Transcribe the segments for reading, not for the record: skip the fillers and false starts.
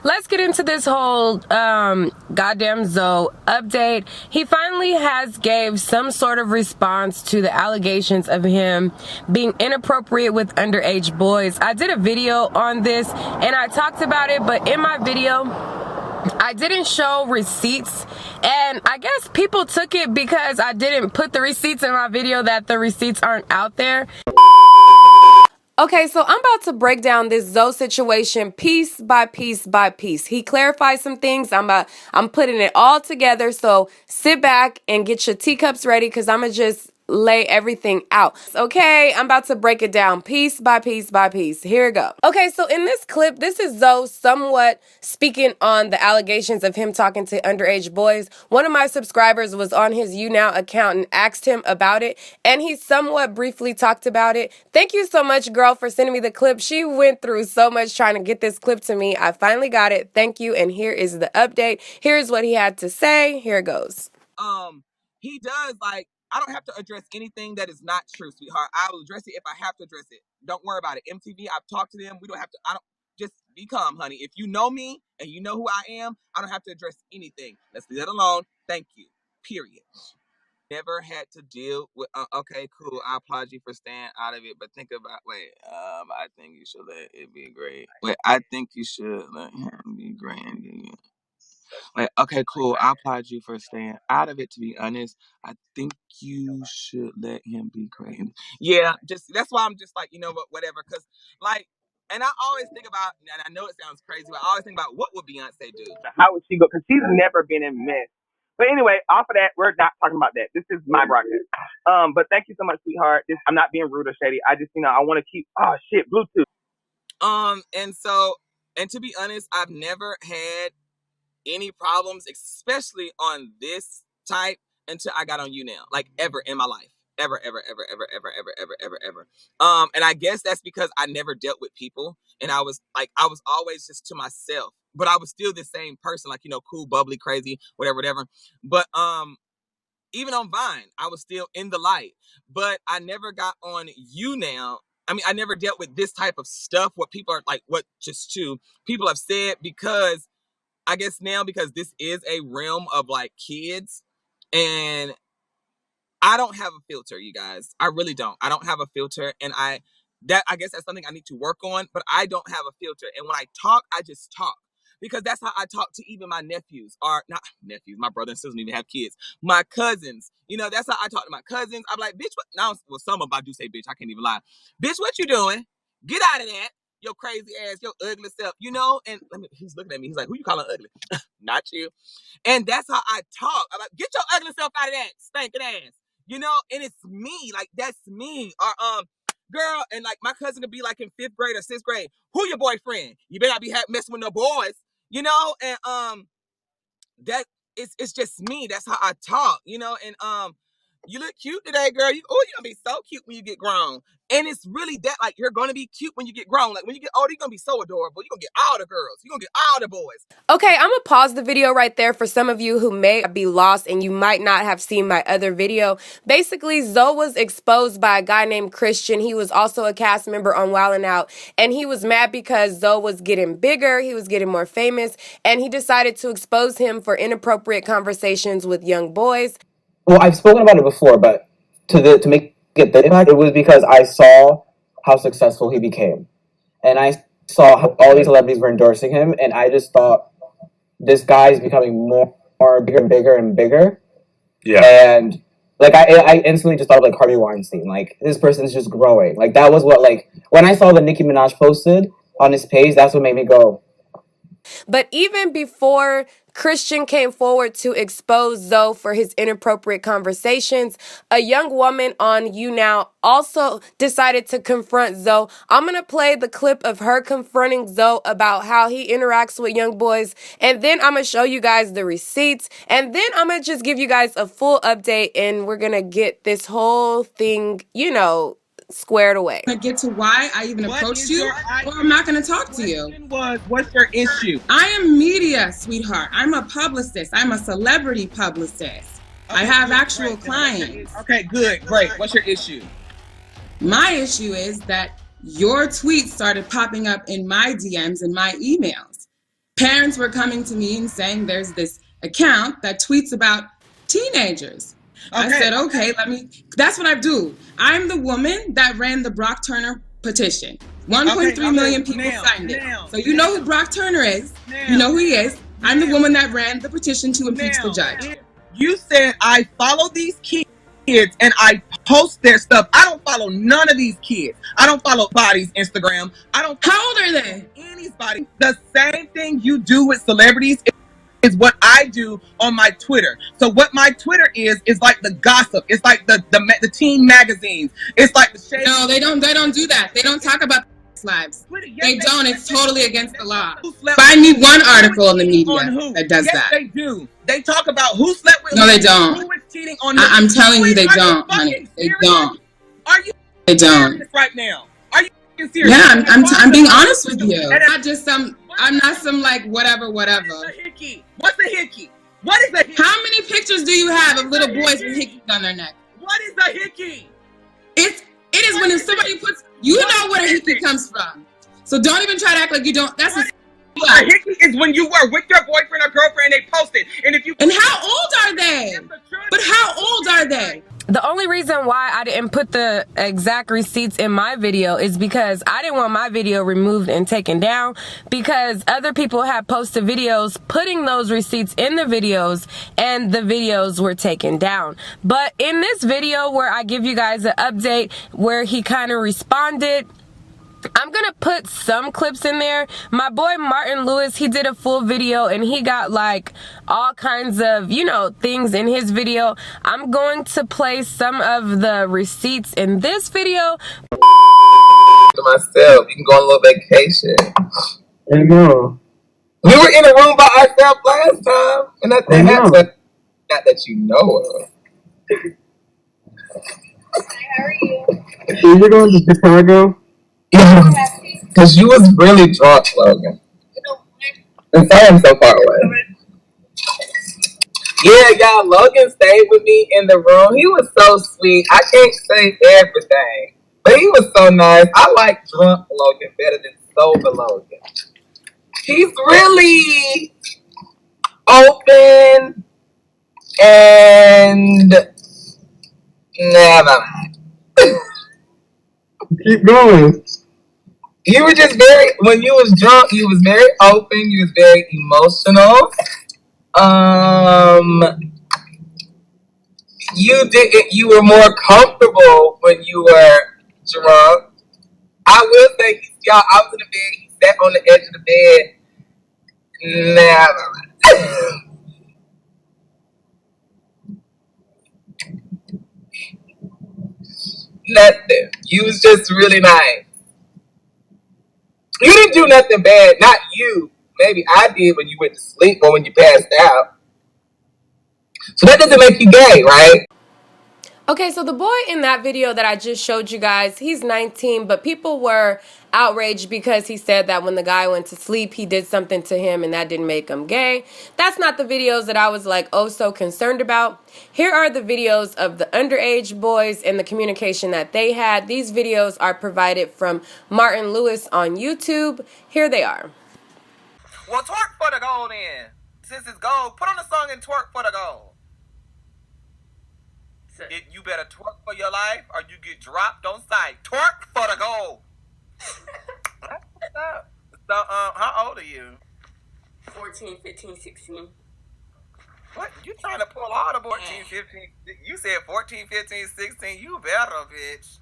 let's get into this whole goddamn Zoe update. He finally has gave some sort of response to the allegations of him being inappropriate with underage boys. I did a video on this and I talked about it, but in my video I didn't show receipts, and I guess people took it because I didn't put the receipts in my video that the receipts aren't out there. Okay, so I'm about to break down this Zoe situation piece by piece by piece. He clarified some things. I'm putting it all together. So sit back and get your teacups ready because I'm gonna just lay everything out. Okay, I'm about to break it down piece by piece by piece. Here we go. Okay, so in this clip, this is Zoe somewhat speaking on the allegations of him talking to underage boys. One of my subscribers was on his YouNow account and asked him about it, and he somewhat briefly talked about it. Thank you so much, girl, for sending me the clip. She went through so much trying to get this clip to me. I finally got it. Thank you, and here is the update. Here's what he had to say. Here it goes. He does, like, I don't have to address anything that is not true, sweetheart. I will address it if I have to address it. Don't worry about it. MTV, I've talked to them. We don't have to, just be calm, honey. If you know me and you know who I am, I don't have to address anything. Let's leave that alone. Thank you. Period. Never had to deal with, okay, cool. I applaud you for staying out of it, but think about, I think you should let it be great. I think you should let him be great. Okay, cool. I applaud you for staying out of it, to be honest. I think you should let him be great. Yeah, just that's why I'm just like, you know what, whatever. Because, like, and I always think about, and I know it sounds crazy, but I always think about what would Beyonce do? How would she go? Because she's never been in mess. But anyway, off of that, we're not talking about that. This is my broadcast. But thank you so much, sweetheart. I'm not being rude or shady. I just, I want to keep, Bluetooth. And to be honest, I've never had any problems, especially on this type, until I got on YouNow, like ever in my life. Ever. And I guess that's because I never dealt with people, and I was always just to myself, but I was still the same person, like, cool, bubbly, crazy, whatever. But even on Vine, I was still in the light, but I never got on YouNow. I mean, I never dealt with this type of stuff, what people are like, people have said, because I guess now, because this is a realm of like kids, and I don't have a filter, you guys. I really don't. I don't have a filter, and I guess that's something I need to work on, but I don't have a filter. And when I talk, I just talk, because that's how I talk to even my nephews, or not nephews, my brother and sister don't even have kids. My cousins, that's how I talk to my cousins. I'm like, bitch, what? Now, well, some of them I do say, bitch, I can't even lie. Bitch, what you doing? Get out of that. Your crazy ass, your ugly self, and he's looking at me. He's like, who you calling ugly? Not you. And that's how I talk. I'm like, get your ugly self out of that stinking ass, and it's me. Like, that's me. Or, girl, and like my cousin could be like in 5th grade or 6th grade. Who your boyfriend? You better not be messing with no boys, and that it's just me. That's how I talk, and you look cute today, girl. You're gonna be so cute when you get grown. And it's really that, like, you're gonna be cute when you get grown. Like, when you get older, you're gonna be so adorable. You're gonna get all the girls. You're gonna get all the boys. Okay, I'm gonna pause the video right there for some of you who may be lost and you might not have seen my other video. Basically, Zoe was exposed by a guy named Christian. He was also a cast member on Wild 'N Out, and he was mad because Zoe was getting bigger, he was getting more famous, and he decided to expose him for inappropriate conversations with young boys. Well, I've spoken about it before, but to make it the impact, it was because I saw how successful he became, and I saw how all these celebrities were endorsing him, and I just thought, this guy is becoming more bigger and bigger and bigger. Yeah. And like I instantly just thought of like Harvey Weinstein. Like, this person's just growing. Like, that was what, like, when I saw the Nicki Minaj posted on his page, that's what made me go. But even before Christian came forward to expose Zoe for his inappropriate conversations, a young woman on YouNow also decided to confront Zoe. I'm going to play the clip of her confronting Zoe about how he interacts with young boys, and then I'm going to show you guys the receipts, and then I'm going to just give you guys a full update, and we're going to get this whole thing, squared away. To get to why I even approached you, or I'm not going to talk to you. What's your issue? I am media, sweetheart. I'm a publicist. I'm a celebrity publicist. Okay, I have actual clients. Okay, good, great. What's your issue? My issue is that your tweets started popping up in my DMs and my emails. parents were coming to me and saying there's this account that tweets about teenagers. I said, okay, that's what I do. I'm the woman that ran the Brock Turner petition. 1.3 million people signed it. So you know who Brock Turner is. You know who he is. I'm the woman that ran the petition to impeach the judge. You said I follow these kids and I post their stuff. I don't follow none of these kids. I don't follow Body's Instagram. I don't. How old are they? Anybody. The same thing you do with celebrities is what I do on my Twitter. So what my Twitter is like the gossip. It's like the teen magazines. It's like the shade. No, they don't do that. They don't talk about lives. They don't. It's totally against the law. Find me one article in the media that does that. They do. They talk about who slept with no, they don't. Who is cheating on I'm telling you, they don't, honey. They don't. Are you They don't. right now? Are you serious? Yeah, I'm being honest with you. Not just I'm not some like whatever. What's a hickey? What is a hickey? How many pictures do you have of little boys with hickeys on their neck? What is a hickey? It is when somebody puts, you know where a hickey comes from. So don't even try to act like you don't. That's a hickey is when you were with your boyfriend or girlfriend and they posted. And how old are they? But how old are they? The only reason why I didn't put the exact receipts in my video is because I didn't want my video removed and taken down, because other people had posted videos putting those receipts in the videos and the videos were taken down. But in this video where I give you guys an update where he kind of responded, I'm gonna put some clips in there. My boy Martin Lewis, he did a full video and he got like all kinds of, you know, things in his video. I'm going to play some of the receipts in this video. To myself, you can go on a little vacation. There you go. We were in a room by ourselves last time, and nothing happened. Not that you know of. Hi, how are you? So you're going to Chicago? Yeah, because you was really drunk, Logan. And so I'm so far away. Yeah, y'all, Logan stayed with me in the room. He was so sweet. I can't say everything, but he was so nice. I like drunk Logan better than sober Logan. He's really open and never mind. Keep going. You were just very, when you was drunk, you was very open, you was very emotional. You were more comfortable when you were drunk. I will say, y'all, I was in the bed, he sat on the edge of the bed. Never. Nothing. You was just really nice. You didn't do nothing bad. Not you. Maybe I did when you went to sleep or when you passed out. So that doesn't make you gay, right? Okay, so the boy in that video that I just showed you guys, he's 19, but people were outraged because he said that when the guy went to sleep, he did something to him and that didn't make him gay. That's not the videos that I was like, oh, so concerned about. Here are the videos of the underage boys and the communication that they had. These videos are provided from Martin Lewis on YouTube. Here they are. Well, twerk for the gold then. Since it's gold, put on the song and twerk for the gold. You better twerk for your life or you get dropped on sight. Twerk for the gold. So, how old are you? 14, 15, 16. What? You trying to pull all the 14, 15? You said 14, 15, 16. You better, bitch.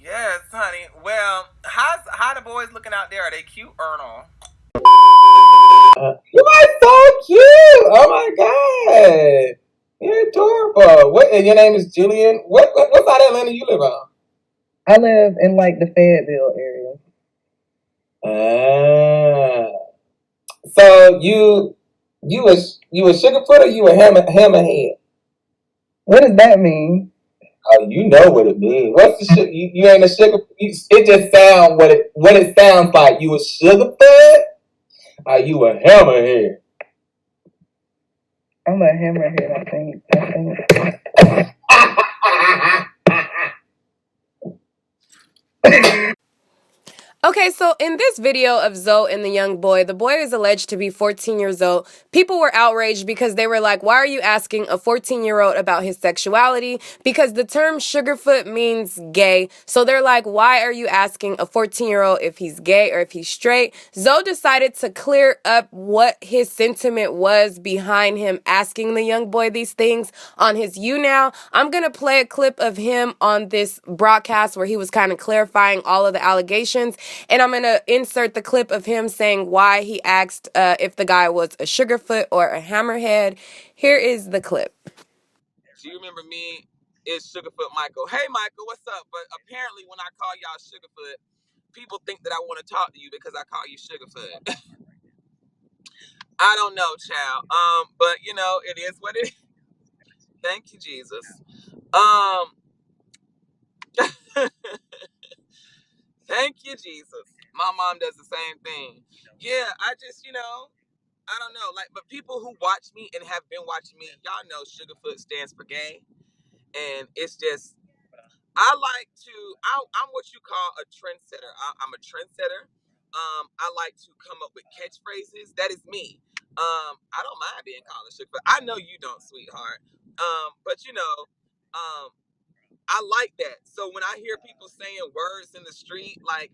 Yes, honey. Well, how the boys looking out there? Are they cute or no? You are so cute. Oh my god. You're adorable. What? And your name is Julian. What side of Atlanta you live on? I live in like the Fayetteville area. So you a sugarfoot or you a hammerhead? What does that mean? Oh, you know what it means. What's the you ain't a sugar? It just sound what it sounds like. You a sugarfoot? Or you a hammerhead? I'm a hammerhead, I think. Okay, so in this video of Zoe and the young boy, the boy is alleged to be 14 years old. People were outraged because they were like, why are you asking a 14-year-old about his sexuality? Because the term sugarfoot means gay. So they're like, why are you asking a 14-year-old if he's gay or if he's straight? Zoe decided to clear up what his sentiment was behind him asking the young boy these things on his YouNow. I'm going to play a clip of him on this broadcast where he was kind of clarifying all of the allegations. And I'm going to insert the clip of him saying why he asked if the guy was a sugarfoot or a hammerhead. Here is the clip. Do you remember me? It's Sugarfoot Michael. Hey, Michael, what's up? But apparently when I call y'all Sugarfoot, people think that I want to talk to you because I call you Sugarfoot. I don't know, child. But you know, it is what it is. Thank you, Jesus. Thank you, Jesus. My mom does the same thing. Yeah, I just, I don't know. Like, but people who watch me and have been watching me, y'all know Sugarfoot stands for gay. And it's just, I'm what you call a trendsetter. I'm a trendsetter. I like to come up with catchphrases. That is me. I don't mind being called a Sugarfoot. I know you don't, sweetheart. But I like that. So when I hear people saying words in the street, like,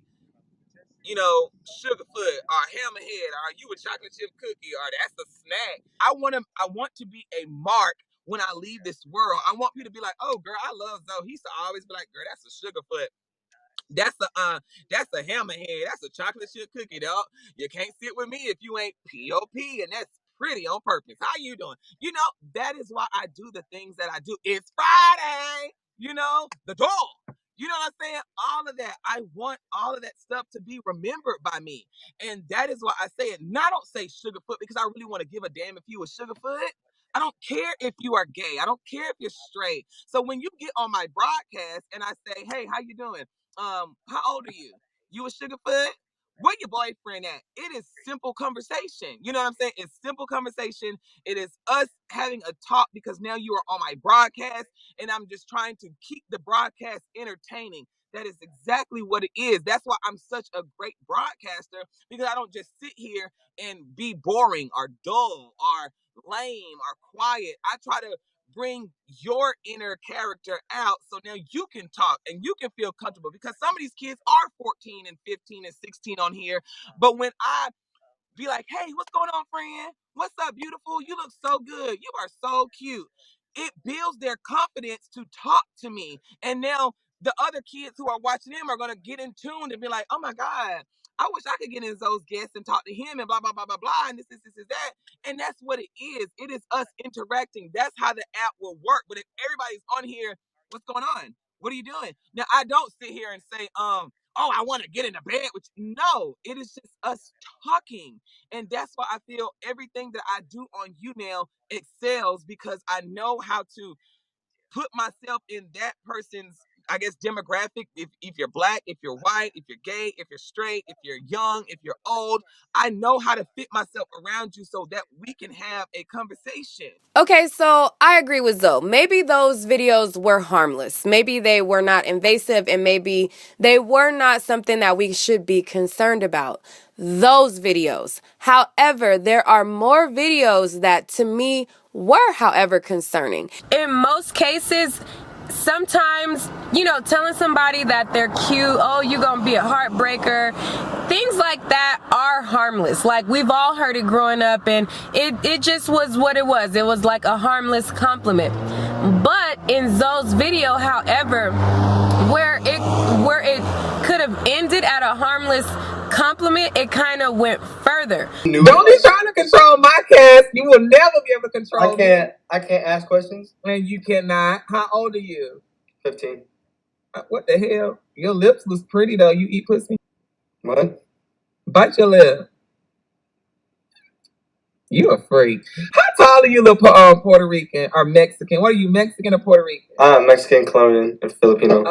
Sugarfoot or hammerhead, or you a chocolate chip cookie, or that's a snack. I want to be a mark when I leave this world. I want people to be like, oh girl, I love Zoe. He used to always be like, girl, that's a Sugarfoot. That's a hammerhead. That's a chocolate chip cookie, dog. You can't sit with me if you ain't P.O.P. and that's pretty on purpose. How you doing? That is why I do the things that I do. It's Friday. The door. You know what I'm saying? All of that. I want all of that stuff to be remembered by me. And that is why I say it. Now, I don't say Sugarfoot because I really want to give a damn if you a Sugarfoot. I don't care if you are gay. I don't care if you're straight. So when you get on my broadcast and I say, hey, how you doing? How old are you? You a Sugarfoot? Where your boyfriend at? It is simple conversation. You know what I'm saying? It's simple conversation. It is us having a talk because now you are on my broadcast and I'm just trying to keep the broadcast entertaining. That is exactly what it is. That's why I'm such a great broadcaster, because I don't just sit here and be boring or dull or lame or quiet. I try to bring your inner character out so now you can talk and you can feel comfortable, because some of these kids are 14 and 15 and 16 on here. But when I be like, hey, what's going on, friend? What's up, beautiful? You look so good. You are so cute. It builds their confidence to talk to me. And now the other kids who are watching them are going to get in tune and be like, oh my God, I wish I could get in those guests and talk to him and blah, blah, blah, blah, blah. And this, that. And that's what it is. It is us interacting. That's how the app will work. But if everybody's on here, what's going on? What are you doing? Now, I don't sit here and say, oh, I want to get into bed with you. No, it is just us talking. And that's why I feel everything that I do on YouNow excels, because I know how to put myself in that person's, I guess, demographic. If you're black, if you're white, if you're gay, if you're straight, if you're young, if you're old, I know how to fit myself around you so that we can have a conversation. Okay, so I agree with Zoe. Maybe those videos were harmless. Maybe they were not invasive, and maybe they were not something that we should be concerned about. Those videos. However, there are more videos that to me were, however, concerning. In most cases, sometimes, telling somebody that they're cute, oh, you're gonna be a heartbreaker, things like that are harmless. Like, we've all heard it growing up, and it just was what it was. It was like a harmless compliment. But in Zoe's video, however, where it could have ended at a harmless compliment, it kind of went further. Don't be trying to control my cast. You will never be able to control me. I can't ask questions. And you cannot. How old are you? 15. What the hell? Your lips was pretty though. You eat pussy? What? Bite your lip. You a freak. How tall are you, little Puerto Rican or Mexican? What are you, Mexican or Puerto Rican? Mexican, Colombian, and Filipino.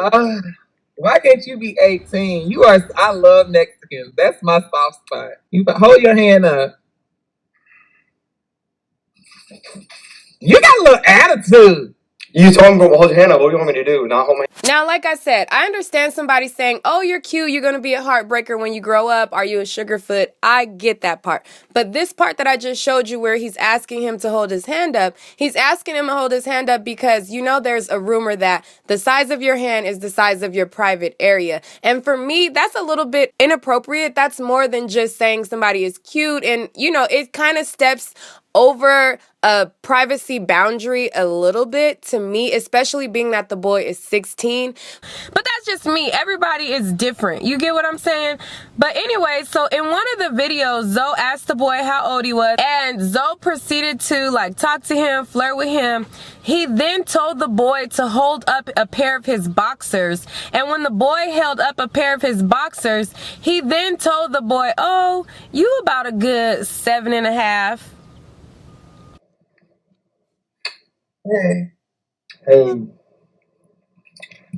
Why can't you be 18? I love Mexicans. That's my soft spot. You hold your hand up. You got a little attitude. You told him to hold your hand up. What do you want me to do? Not hold my. Now, like I said, I understand somebody saying, oh, you're cute, you're going to be a heartbreaker when you grow up. Are you a sugarfoot? I get that part. But this part that I just showed you where he's asking him to hold his hand up, he's asking him to hold his hand up because, you know, there's a rumor that the size of your hand is the size of your private area. And for me, that's a little bit inappropriate. That's more than just saying somebody is cute. And, you know, it kind of steps over a privacy boundary a little bit to me, especially being that the boy is 16. But that's just me. Everybody is different. You get what I'm saying? But anyway, so in one of the videos, Zoe asked the boy how old he was, and Zoe proceeded to like talk to him, flirt with him. He then told the boy to hold up a pair of his boxers. And when the boy held up a pair of his boxers, he then told the boy, oh, you about a good 7.5. Hey. Hey.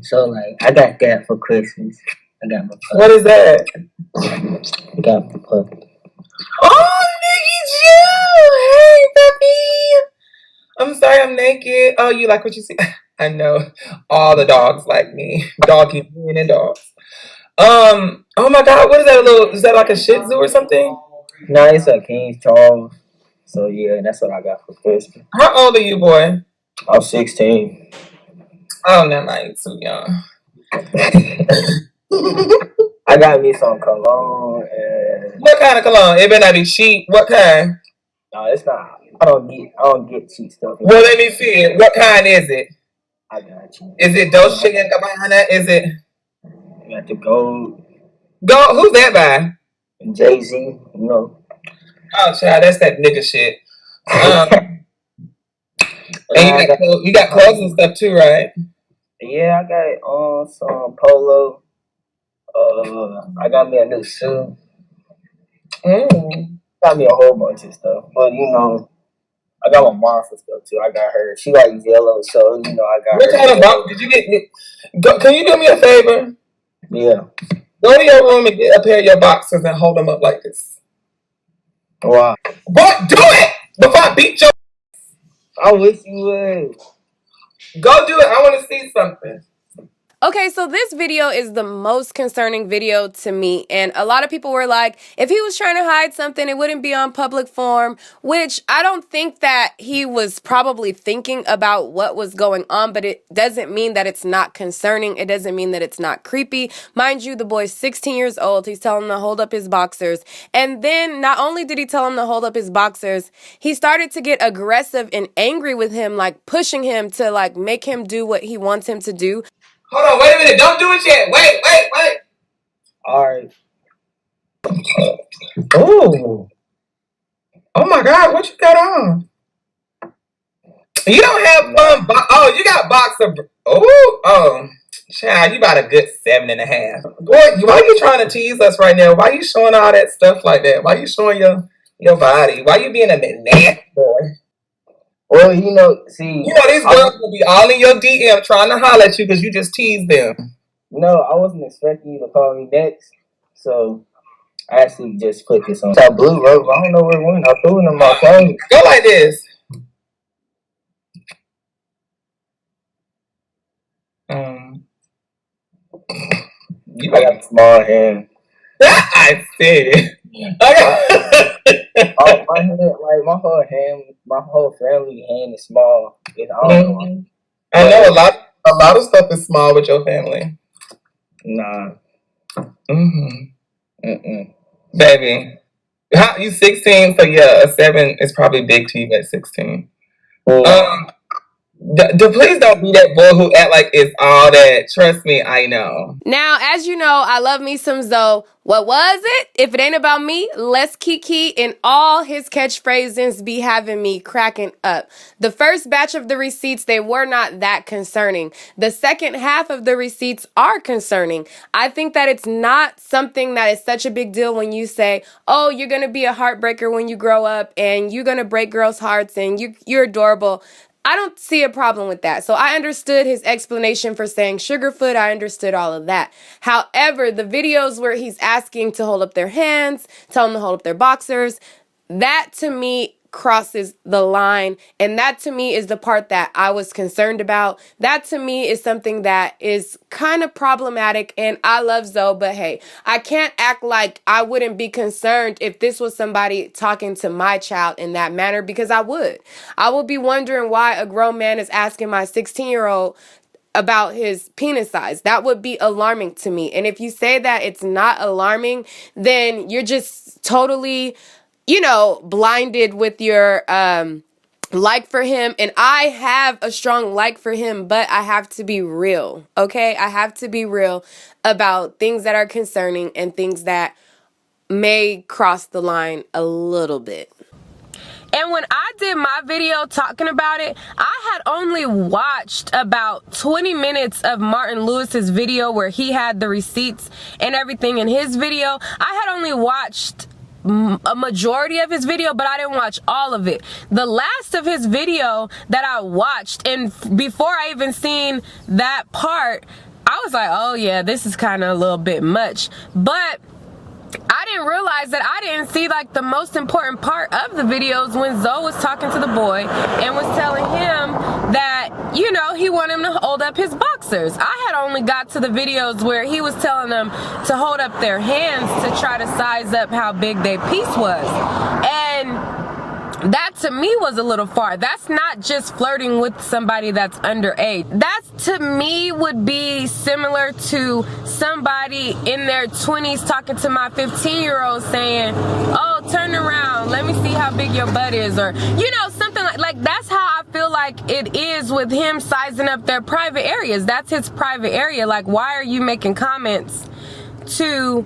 So like I got that for Christmas. I got my puppy. What is that? I got my puppy. Oh, look at you! Hey, puppy! I'm sorry I'm naked. Oh, you like what you see? I know. All the dogs like me. Doggy men and dogs. Oh my god, what is that is that like a Shih Tzu or something? No, it's a King Charles. So yeah, that's what I got for Christmas. How old are you, boy? I'm 16. Oh, never mind, too young. I got me some cologne and What kind of cologne? It better not be cheap. What kind? no, it's not. I don't get cheap stuff. Well, let me see it. What kind is it? I got you. Is it Dolce & Gabbana? Is it? I got the gold. Go. Who's that by? Jay-Z, you know. Oh, child, that's that nigga shit. And you got clothes and stuff too, right? Yeah, I got some polo. I got me a new suit. Got me a whole bunch of stuff. But you know, I got my mom for stuff too. I got her. She likes yellow, so you know I got What her. kind of box did you get? Can you do me a favor? Yeah. Go to your room and get a pair of your boxers and hold them up like this. Wow. Boy, do it before I beat your. I wish you would. Go do it. I want to see something. Okay, so this video is the most concerning video to me, and a lot of people were like, if he was trying to hide something, it wouldn't be on public forum, which I don't think that he was probably thinking about what was going on, but it doesn't mean that it's not concerning. It doesn't mean that it's not creepy. Mind you, the boy's 16 years old. He's telling him to hold up his boxers, and then not only did he tell him to hold up his boxers, he started to get aggressive and angry with him, like pushing him to like make him do what he wants him to do. Hold on, wait a minute. Don't do it yet. Wait. All right. Oh. Oh my God, what you got on? You don't have oh, you got boxer. Oh, child, you about a good 7.5. Boy, why you trying to tease us right now? Why you showing all that stuff like that? Why you showing your body? Why you being a nasty boy? Well, you know, see. You know these girls will be all in your DM trying to holler at you because you just teased them. No, I wasn't expecting you to call me next, so I actually just put this on. It's a blue robe. I don't know where it went. I threw it in my phone. Go like this. I got a small hand. I said. Oh, my hand, like my whole family hand is small. I know a lot of stuff is small with your family. Nah. Baby, you 16, so yeah, a 7 is probably big to you at 16. Please don't be that boy who act like it's all that. Trust me, I know. Now, as you know, I love me some Zoe. What was it? If it ain't about me, let's Kiki, and all his catchphrases be having me cracking up. The first batch of the receipts, they were not that concerning. The second half of the receipts are concerning. I think that it's not something that is such a big deal when you say, oh, you're going to be a heartbreaker when you grow up, and you're going to break girls' hearts, and you're adorable. I don't see a problem with that. So I understood his explanation for saying sugarfoot. I understood all of that. However, the videos where he's asking to hold up their hands, tell them to hold up their boxers, that to me crosses the line. And that to me is the part that I was concerned about. That to me is something that is kind of problematic. And I love Zoe, but hey, I can't act like I wouldn't be concerned if this was somebody talking to my child in that manner, because I would. I would be wondering why a grown man is asking my 16-year-old about his penis size. That would be alarming to me. And if you say that it's not alarming, then you're just totally, blinded with your like for him. And I have a strong like for him, but I have to be real, okay? I have to be real about things that are concerning and things that may cross the line a little bit. And when I did my video talking about it, I had only watched about 20 minutes of Martin Lewis's video where he had the receipts and everything in his video. I had only watched a majority of his video, but I didn't watch all of it. The last of his video that I watched, and before I even seen that part, I was like, oh yeah, this is kind of a little bit much. But I didn't realize that I didn't see like the most important part of the videos when Zoe was talking to the boy and was telling him that, he wanted him to hold up his boxers. I had only got to the videos where he was telling them to hold up their hands to try to size up how big their piece was. And that to me was a little far. That's not just flirting with somebody that's underage. That to me would be similar to somebody in their 20s talking to my 15-year-old saying, oh, turn around, let me see how big your butt is, or something like that's how I feel like it is with him sizing up their private areas. That's his private area. Like, why are you making comments to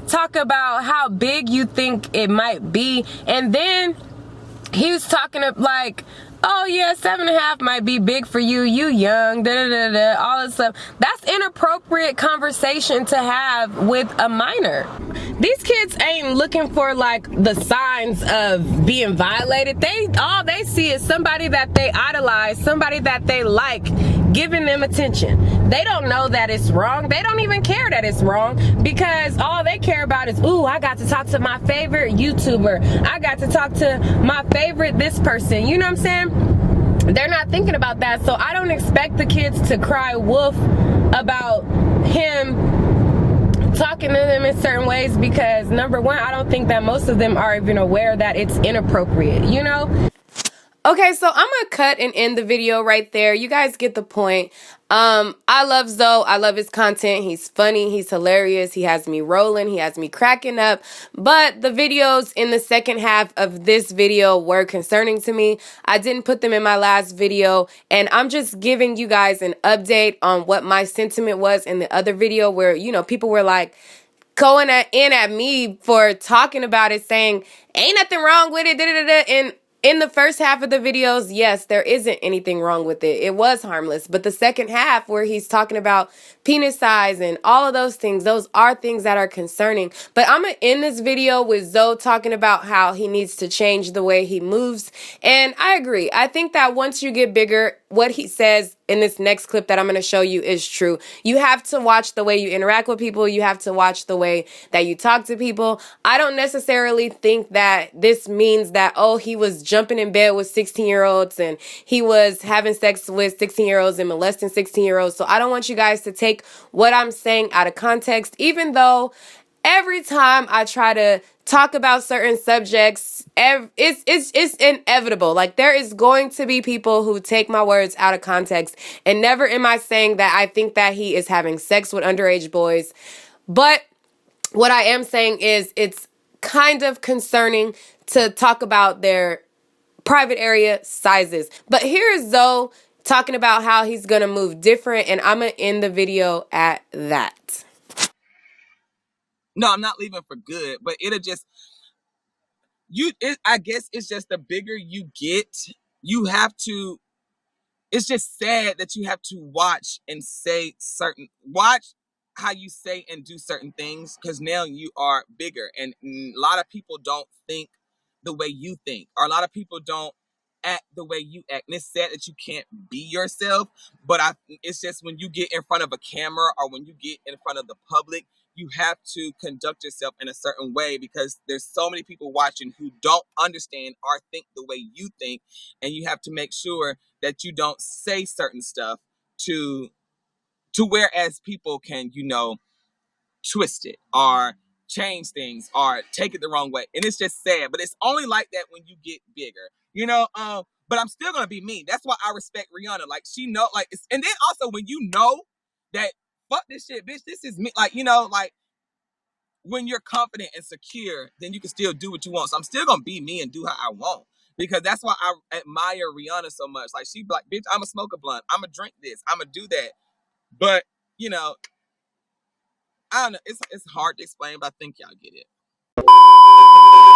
talk about how big you think it might be? And then he was talking of like, oh yeah, 7.5 might be big for you, you young, all this stuff. That's inappropriate conversation to have with a minor. These kids ain't looking for like the signs of being violated. All they see is somebody that they idolize, somebody that they like, giving them attention. They don't know that it's wrong. They don't even care that it's wrong, because all they care about is, ooh, I got to talk to my favorite YouTuber. I got to talk to my favorite this person. You know what I'm saying? They're not thinking about that. So I don't expect the kids to cry wolf about him talking to them in certain ways, because number one, I don't think that most of them are even aware that it's inappropriate, Okay, so I'm gonna cut and end the video right there. You guys get the point. I love Zoe. I love his content. He's funny. He's hilarious. He has me rolling. He has me cracking up. But the videos in the second half of this video were concerning to me. I didn't put them in my last video, and I'm just giving you guys an update on what my sentiment was in the other video where, people were like, going in at me for talking about it, saying, ain't nothing wrong with it, and in the first half of the videos, yes, there isn't anything wrong with it. It was harmless. But the second half where he's talking about penis size and all of those things, those are things that are concerning. But I'm going to end this video with Zoe talking about how he needs to change the way he moves. And I agree. I think that once you get bigger, what he says in this next clip that I'm going to show you is true. You have to watch the way you interact with people. You have to watch the way that you talk to people. I don't necessarily think that this means that, oh, he was jumping in bed with 16-year-olds and he was having sex with 16-year-olds and molesting 16-year-olds. So I don't want you guys to take what I'm saying out of context, even though every time I try to talk about certain subjects, it's inevitable. Like, there is going to be people who take my words out of context, and never am I saying that I think that he is having sex with underage boys. But what I am saying is it's kind of concerning to talk about their private area sizes. But here is Zoe talking about how he's going to move different, and I'm going to end the video at that. No, I'm not leaving for good, but it'll just, I guess it's just the bigger you get, you have to, it's just sad that you have to watch how you say and do certain things, because now you are bigger, and a lot of people don't think the way you think, or a lot of people don't act the way you act. And it's sad that you can't be yourself, but it's just when you get in front of a camera or when you get in front of the public, you have to conduct yourself in a certain way because there's so many people watching who don't understand or think the way you think, and you have to make sure that you don't say certain stuff to whereas people can, you know, twist it or change things or take it the wrong way. And it's just sad, but it's only like that when you get bigger, you know. But I'm still gonna be me. That's why I respect Rihanna. Like, she know, like, it's, and then also when you know that fuck this shit, bitch, this is me. Like, you know, like when you're confident and secure, then you can still do what you want. So I'm still gonna be me and do how I want. Because that's why I admire Rihanna so much. Like, she like, bitch, I'ma smoke a blunt, I'ma drink this, I'ma do that. But, you know, I don't know. It's hard to explain, but I think y'all get it.